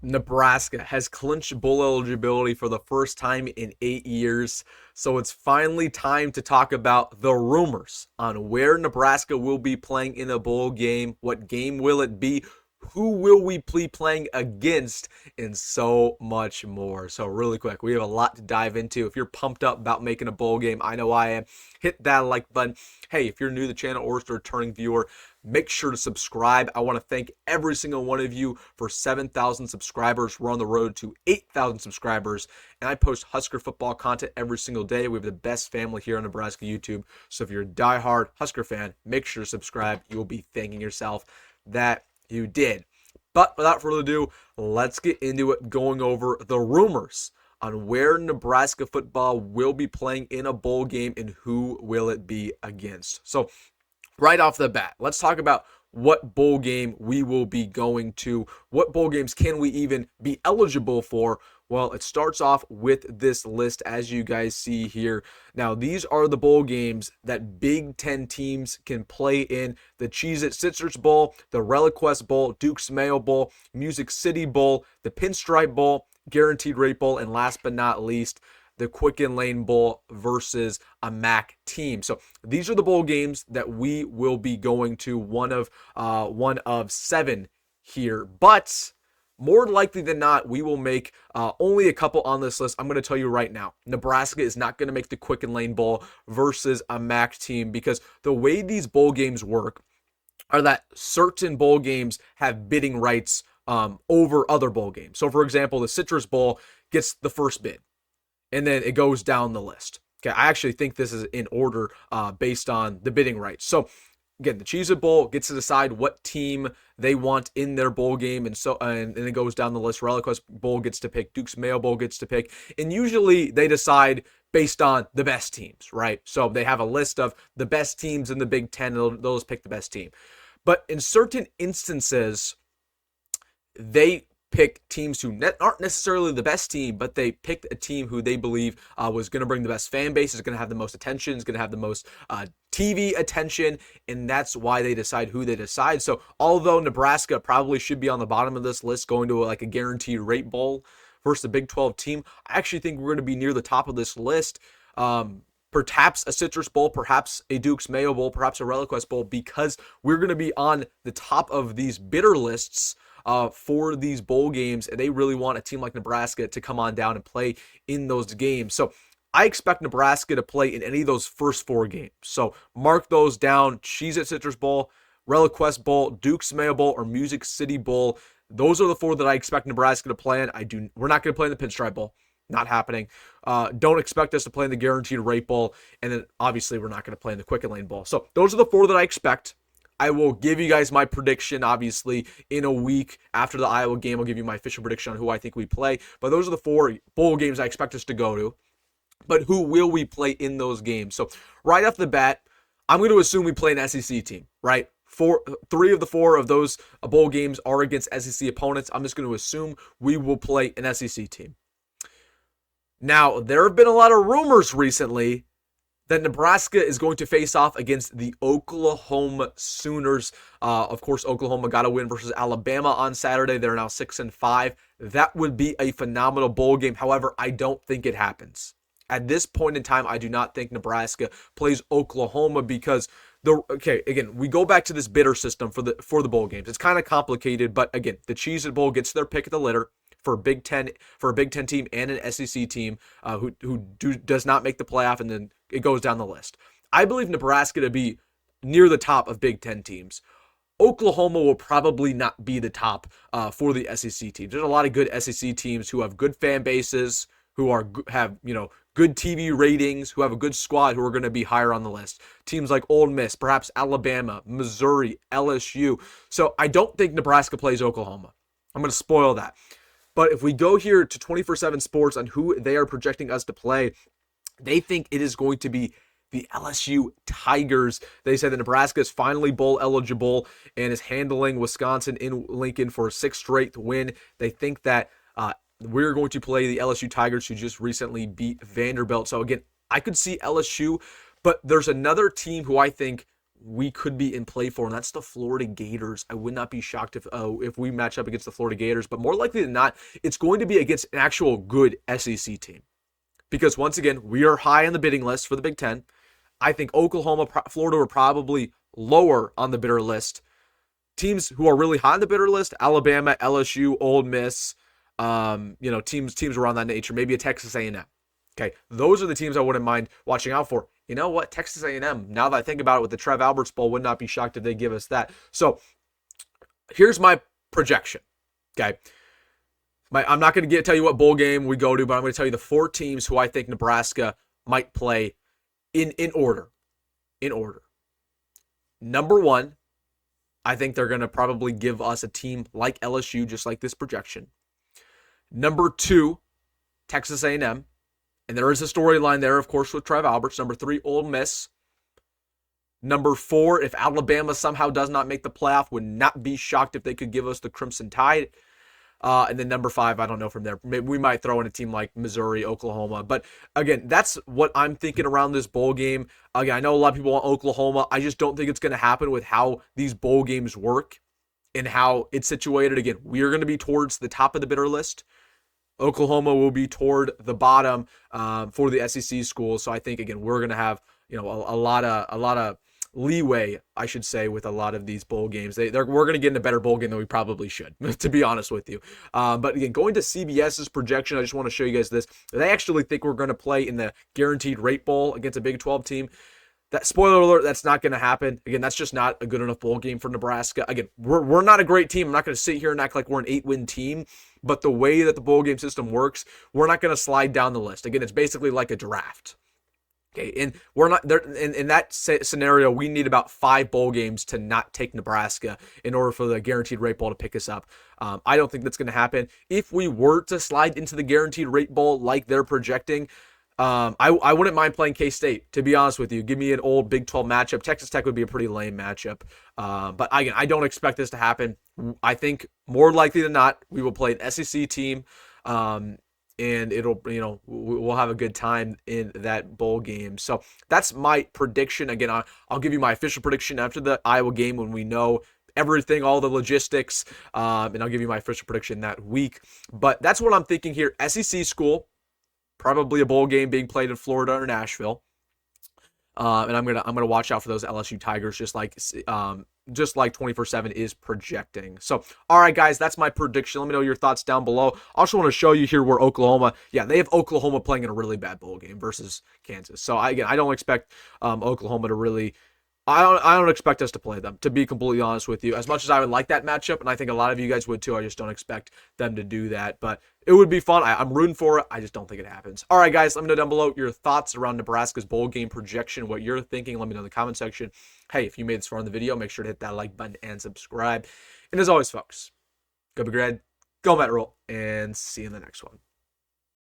Nebraska has clinched bowl eligibility for the first time in 8 years. So it's finally time to talk about the rumors on where Nebraska will be playing in a bowl game. What game will it be? Who will we be playing against? And so much more. So really quick, we have a lot to dive into. If you're pumped up about making a bowl game, I know I am. Hit that like button. Hey, if you're new to the channel or a returning viewer, make sure to subscribe. I want to thank every single one of you for 7,000 subscribers. We're on the road to 8,000 subscribers, and I post Husker football content every single day. We have the best family here on Nebraska YouTube. So if you're a diehard Husker fan, make sure to subscribe. You will be thanking yourself that you did. But without further ado, let's get into it, going over the rumors on where Nebraska football will be playing in a bowl game and who will it be against. So right off the bat, let's talk about what bowl game we will be going to. What bowl games can we even be eligible for? Well, it starts off with this list as you guys see here. Now, these are the bowl games that Big Ten teams can play in: the Cheez-It Citrus Bowl, the ReliQuest Bowl, Duke's Mayo Bowl, Music City Bowl, the Pinstripe Bowl, Guaranteed Rate Bowl, and last but not least, the Quicken Lane Bowl versus a MAC team. So these are the bowl games that we will be going to, one of 7 here. But more likely than not, we will make only a couple on this list. I'm going to tell you right now, Nebraska is not going to make the Quicken Lane Bowl versus a MAC team, because the way these bowl games work are that certain bowl games have bidding rights over other bowl games. So for example, the Citrus Bowl gets the first bid, and then it goes down the list. Okay, I actually think this is in order based on the bidding rights. So again, the Cheez-It Bowl gets to decide what team they want in their bowl game, and it goes down the list. ReliQuest Bowl gets to pick, Duke's Mayo Bowl gets to pick, and usually they decide based on the best teams, right? So they have a list of the best teams in the Big Ten, and they'll just pick the best team. But in certain instances, they pick teams who aren't necessarily the best team, but they picked a team who they believe was going to bring the best fan base, is going to have the most attention, is going to have the most TV attention, and that's why they decide who they decide. So although Nebraska probably should be on the bottom of this list, going to like a Guaranteed Rate Bowl versus a Big 12 team, I actually think we're going to be near the top of this list. Perhaps a Citrus Bowl, perhaps a Duke's Mayo Bowl, perhaps a ReliQuest Bowl, because we're going to be on the top of these bidder lists for these bowl games, and they really want a team like Nebraska to come on down and play in those games. So I expect Nebraska to play in any of those first 4 games. So mark those down: Cheez-It Citrus Bowl, ReliQuest Bowl, Duke's Mayo Bowl, or Music City Bowl. Those are the 4 that I expect Nebraska to play in. We're not going to play in the Pinstripe Bowl. Not happening. Don't expect us to play in the Guaranteed Rate Bowl, and then obviously we're not going to play in the Quicken Lane Bowl. So those are the 4 that I expect. I will give you guys my prediction, obviously, in a week after the Iowa game. I'll give you my official prediction on who I think we play. But those are the 4 bowl games I expect us to go to. But who will we play in those games? So right off the bat, I'm going to assume we play an SEC team, right? 3 of the 4 of those bowl games are against SEC opponents. I'm just going to assume we will play an SEC team. Now, there have been a lot of rumors recently that Nebraska is going to face off against the Oklahoma Sooners. Of course, Oklahoma got a win versus Alabama on Saturday. They're now 6-5. That would be a phenomenal bowl game. However, I don't think it happens. At this point in time, I do not think Nebraska plays Oklahoma, because we go back to this bidder system for the bowl games. It's kind of complicated, but again, the Cheez-It Bowl gets their pick of the litter for a Big Ten team and an SEC team who does not make the playoff, and then it goes down the list. I believe Nebraska to be near the top of Big Ten teams. Oklahoma will probably not be the top for the SEC teams. There's a lot of good SEC teams who have good fan bases, who have good TV ratings, who have a good squad, who are going to be higher on the list. Teams like Ole Miss, perhaps Alabama, Missouri, LSU. So I don't think Nebraska plays Oklahoma. I'm going to spoil that. But if we go here to 24/7 Sports on who they are projecting us to play, they think it is going to be the LSU Tigers. They say that Nebraska is finally bowl eligible and is handling Wisconsin in Lincoln for a 6th straight win. They think that we're going to play the LSU Tigers, who just recently beat Vanderbilt. So again, I could see LSU, but there's another team who I think we could be in play for, and that's the Florida Gators. I would not be shocked if we match up against the Florida Gators, but more likely than not, it's going to be against an actual good SEC team. Because once again, we are high on the bidding list for the Big Ten. I think Oklahoma, Florida are probably lower on the bidder list. Teams who are really high on the bidder list: Alabama, LSU, Ole Miss, teams around that nature. Maybe a Texas A&M. Okay, those are the teams I wouldn't mind watching out for. You know what? Texas A&M, now that I think about it with the Trev Alberts Bowl, would not be shocked if they give us that. So here's my projection. Okay, I'm not going to tell you what bowl game we go to, but I'm going to tell you the 4 teams who I think Nebraska might play in order. In order. Number 1, I think they're going to probably give us a team like LSU, just like this projection. Number 2, Texas A&M. And there is a storyline there, of course, with Trev Alberts. Number 3, Ole Miss. Number 4, if Alabama somehow does not make the playoff, would not be shocked if they could give us the Crimson Tide. And then number 5, I don't know from there. Maybe we might throw in a team like Missouri, Oklahoma. But again, that's what I'm thinking around this bowl game. Again, I know a lot of people want Oklahoma. I just don't think it's going to happen with how these bowl games work and how it's situated. Again, we are going to be towards the top of the bidder list. Oklahoma will be toward the bottom for the SEC schools. So I think, again, we're going to have a lot of leeway, I should say, with a lot of these bowl games. We're going to get in a better bowl game than we probably should, to be honest with you. But again, going to CBS's projection, I just want to show you guys this. They actually think we're going to play in the Guaranteed Rate Bowl against a Big 12 team. That, spoiler alert, that's not going to happen. Again, that's just not a good enough bowl game for Nebraska. Again, we're not a great team. I'm not going to sit here and act like we're an 8-win team. But the way that the bowl game system works, we're not going to slide down the list. Again, it's basically like a draft. Okay, and we're not there in that scenario. We need about 5 bowl games to not take Nebraska in order for the Guaranteed Rate Bowl to pick us up. I don't think that's going to happen. If we were to slide into the Guaranteed Rate Bowl like they're projecting, I wouldn't mind playing K-State, to be honest with you. Give me an old Big 12 matchup. Texas Tech would be a pretty lame matchup. But again, I don't expect this to happen. I think more likely than not, we will play an SEC team. And we'll have a good time in that bowl game. So that's my prediction. Again, I'll give you my official prediction after the Iowa game when we know everything, all the logistics, and I'll give you my official prediction that week. But that's what I'm thinking here. SEC school, probably a bowl game being played in Florida or Nashville. And I'm gonna watch out for those LSU Tigers, just like 24/7 is projecting. So, all right, guys, that's my prediction. Let me know your thoughts down below. I also want to show you here where Oklahoma, they have Oklahoma playing in a really bad bowl game versus Kansas. So I don't expect Oklahoma to really. I don't expect us to play them, to be completely honest with you. As much as I would like that matchup, and I think a lot of you guys would too, I just don't expect them to do that. But it would be fun. I'm rooting for it. I just don't think it happens. All right, guys, let me know down below your thoughts around Nebraska's bowl game projection, what you're thinking. Let me know in the comment section. Hey, if you made this far in the video, make sure to hit that like button and subscribe. And as always, folks, go be great, go Matt Rhule, and see you in the next one.